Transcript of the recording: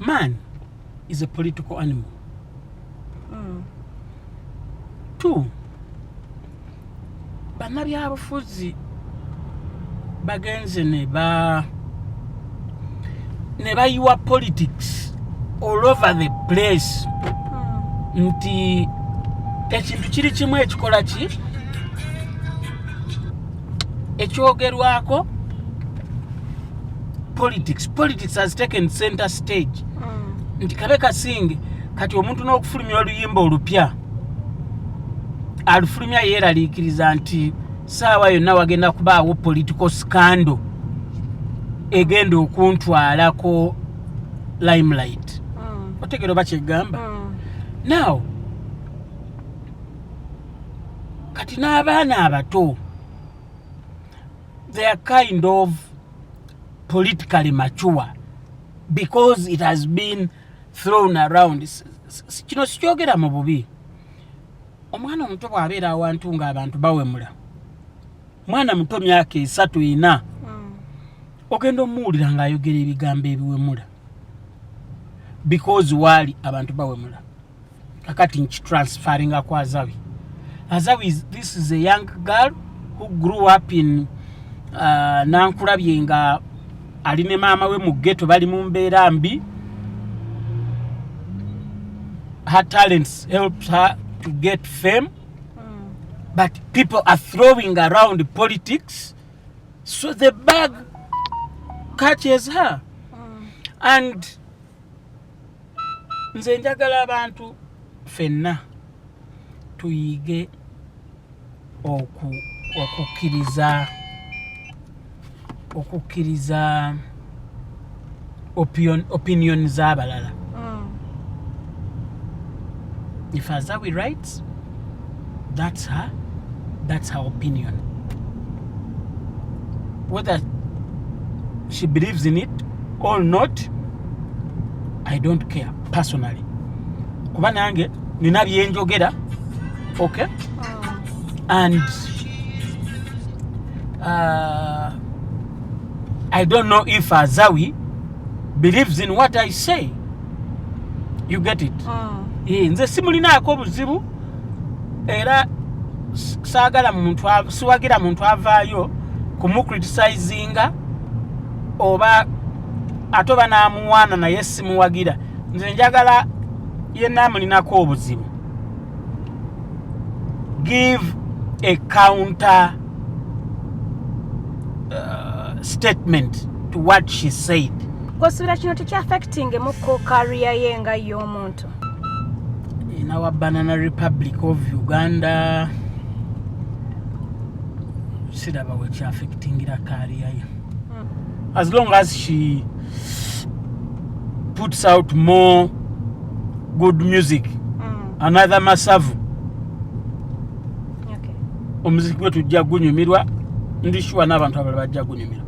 man is a political animal. 2, bannabyabufuzi bagenze ne bayiwa politics all over the place. Nti ekintu kiri kimu ekikola ki ekyogerwako politics has taken center stage. Nti kabe kasinge kati omuntu n'okufulumya oluyimba olupya alufulumya yeeraliikiriza nti saawa yonna wagenda kubaawo political scandal egenda okuntwalako limelight. Otegera oba kyegamba? Now kati n'abaana abato they are kind of politically mature because it has been thrown around. Kino sikyogera mu bubi. Omwana omuto bw'abeera awantu ng'abantu bawemula, mwana muto myaka 3-4 ogenda omuwulira ng'ayogera ebigambo ebiwemula because waali abantu bawemula. Kakati nkitransferinga kwa Azawi. This is a young girl who grew up in Nankulabye nga ali ne maama we mu ghetto bali mu mbeera mbi. Her talents helped her to get fame, but people are throwing around politics, so the bug catches her. And nze njagala abantu fenna tuyige okukkiriza opinion z'abalala. If Azawi writes, that's her opinion. Whether she believes in it or not, I don't care personally. Kuba nange nina byenjogera, okay? And I don't know if Azawi believes in what I say. You get it? Nze simulinaako obuzibu era siwagira muntu avaayo kumucriticizinga oba atoba n'amuwaana naye simuwagira. Nze njagala yenna amulinako obuzibu, give a counter statement to what she said. Kosubira kino tekyaffecting muko career ye nga y'omuntu. In our Banana Republic of Uganda, siraba which affecting her career. As long as she puts out more good music, another masavu. Okay. Omuziki wetu jja gunyumirwa, ndi sure n'abantu abalala bajja gunyumirwa.